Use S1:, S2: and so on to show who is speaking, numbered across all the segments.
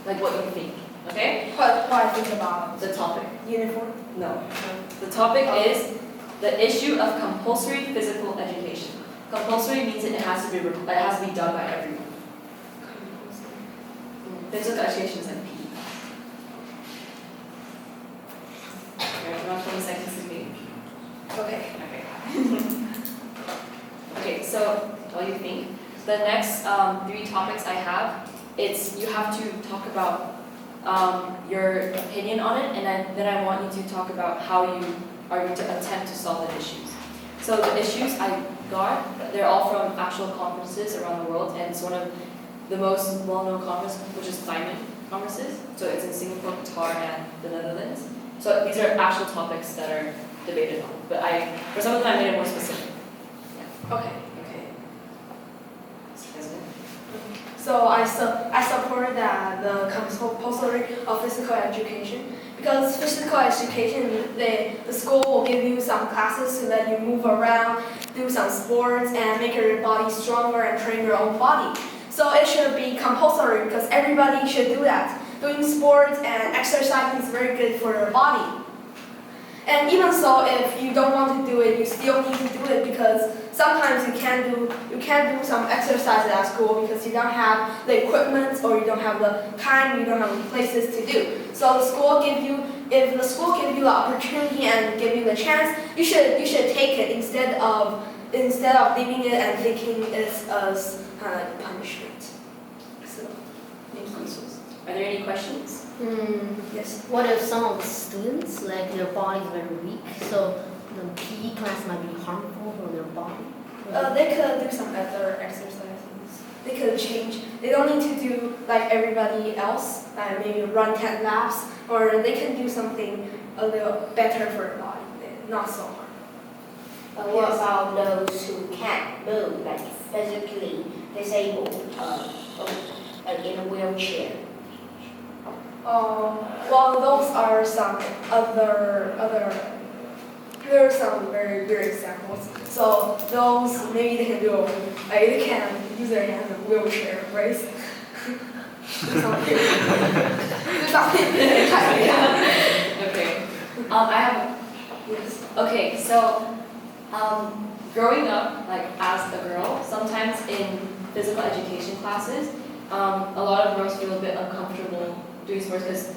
S1: like what you think. Okay?
S2: What I think about
S1: The topic.
S2: uniform?
S1: No. The topic is the issue of compulsory physical education. Compulsory means it has to be done by everyone. Physical education is like PE. Okay, around 20 seconds to me.
S2: Okay.
S1: Okay, so what do you think? The next 3 topics I have, you have to talk about your opinion on it, and then I want you to talk about how you are going to attempt to solve the issues. So the issues I got, they're all from actual conferences around the world, and it's one of the most well-known conferences, which is climate conferences. So it's in Singapore, Qatar, and the Netherlands. So these are actual topics that are debated on. But for some of them, I made it more specific.
S2: Okay. So I support that the compulsory of physical education, because physical education, the school will give you some classes so that you move around, do some sports, and make your body stronger and train your own body. So it should be compulsory because everybody should do that. Doing sports and exercising is very good for your body. And even so, if you don't want to do it, you still need to do it because sometimes you can't do some exercises at school because you don't have the equipment or you don't have the time, you don't have the places to do. So if the school give you the opportunity and give you the chance, you should take it instead of leaving it and thinking it's as kind of like punishment. So, thank you.
S1: Are there any questions?
S2: Yes.
S3: What if some of the students, like their body is very weak, so the PE class might be harmful for their body?
S2: They could do some other exercises. They could change. They don't need to do like everybody else, like maybe run 10 laps, or they can do something a little better for their body, not so hard.
S4: What about those who can't move, like physically disabled, like in a wheelchair?
S2: Well, those are some there are some very weird examples. So those, maybe they can they can use their hands in a wheelchair race. Do something.
S1: Okay. I have.
S2: Yes.
S1: Okay, so growing up, like as a girl, sometimes in physical education classes, a lot of girls feel a bit uncomfortable doing sports because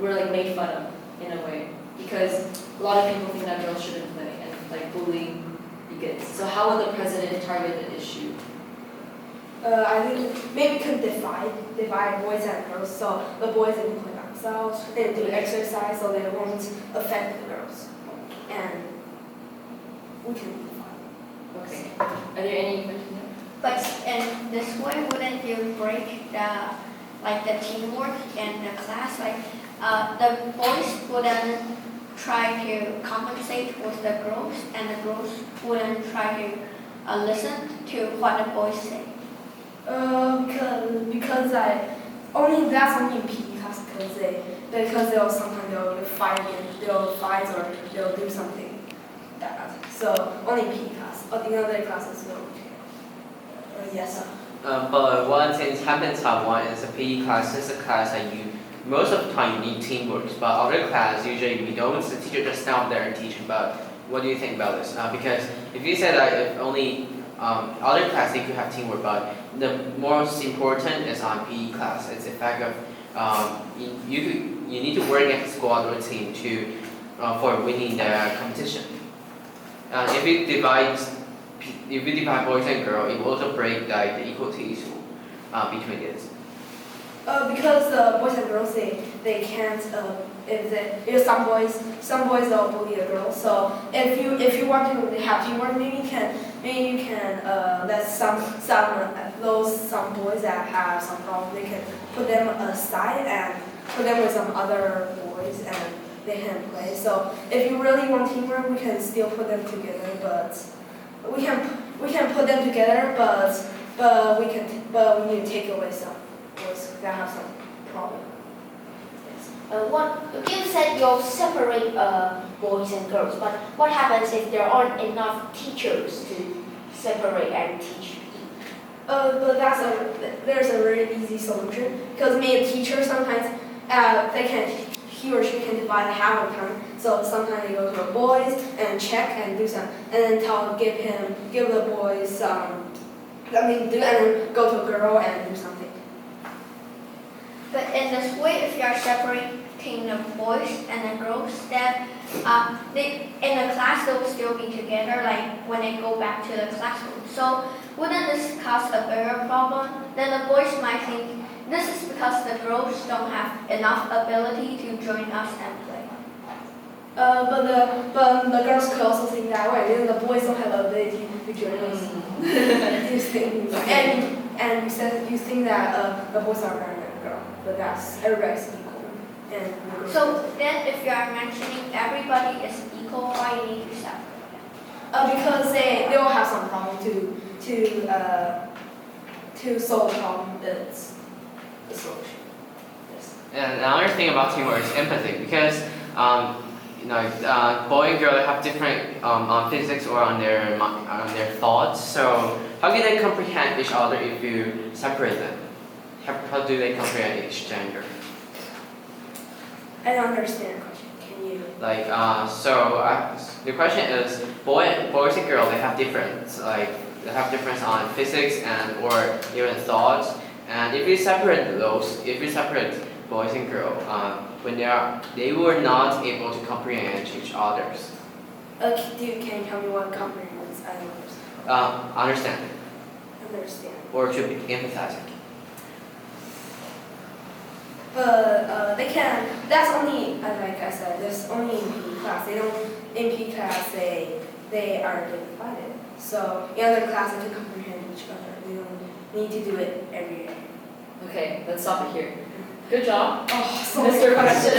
S1: we're like made fun of in a way, because a lot of people think that girls shouldn't play and like bullying begins. So how will the president target the issue?
S2: I think maybe we can divide boys and girls, so the boys can play by themselves and do exercise so they won't affect the girls. And we can divide.
S1: Okay. Are there any questions?
S5: But in this way, wouldn't you break the teamwork in the class? Like the boys wouldn't try to compensate with the girls, and the girls wouldn't try to listen to what the boys say.
S2: Because that's only in PE class because they'll sometimes fight or they'll do something bad. So only in PE class. Or the other classes will. Yes, sir.
S6: But one thing happens in Taiwan is a PE class is a class that most of the time you need teamwork, but other class usually we don't. The teacher just stand up there and teach. But what do you think about this? Because if you say that if only other class they could have teamwork, but the most important is on PE class. It's the fact of you need to work as a squad or team for winning the competition. If you divide boys and girls, it will also break the equality issue between this.
S2: Because boys and girls they can't if some boys will bully the girls. So if you want to have teamwork, maybe you can let some boys that have some problems, they can put them aside and put them with some other boys and they can play. So if you really want teamwork, we can still put them together, but we can put them together, but we need to take away some boys that have some problem.
S4: You said you'll separate boys and girls, but what happens if there aren't enough teachers to separate and teach?
S2: But there's a very easy solution because me a teacher sometimes he or she can divide half of time. So sometimes they go to the boys and check and do some, and then give the boys something to do, and then go to a girl and do something.
S5: But in this way, if you are separating the boys and the girls, then in the class they'll still be together, like when they go back to the classroom. So wouldn't this cause a bigger problem? Then the boys might think this is because the girls don't have enough ability to join us and play.
S2: But the girls could also think that way. Then the boys don't have the ability to join us. You think, and you think that the boys are better than the girl, but everybody's equal. And
S5: So then, if you are mentioning everybody is equal, why you need to separate them?
S2: because they will have some problem to solve the problem. That's the solution. Yes.
S6: And another thing about teamwork is empathy, because boy and girl have different on physics or on their thoughts. So how can they comprehend each other if you separate them? How do they comprehend each gender?
S2: I don't understand the question. Can you?
S6: The question is, boys and girls, they have difference on physics and or even thoughts. And if you separate boys and girls, when they were not able to comprehend each other's.
S2: Can you tell me what comprehends? I don't understand.
S6: Understand
S2: Understand.
S6: or to be empathetic.
S2: But they can. That's only, like I said, that's only in PE class. In PE class they are divided. So in other classes they can comprehend each other. They don't need to do it every day.
S1: Okay, let's stop it here. Good job,
S2: Oh, so
S1: Mr. Question.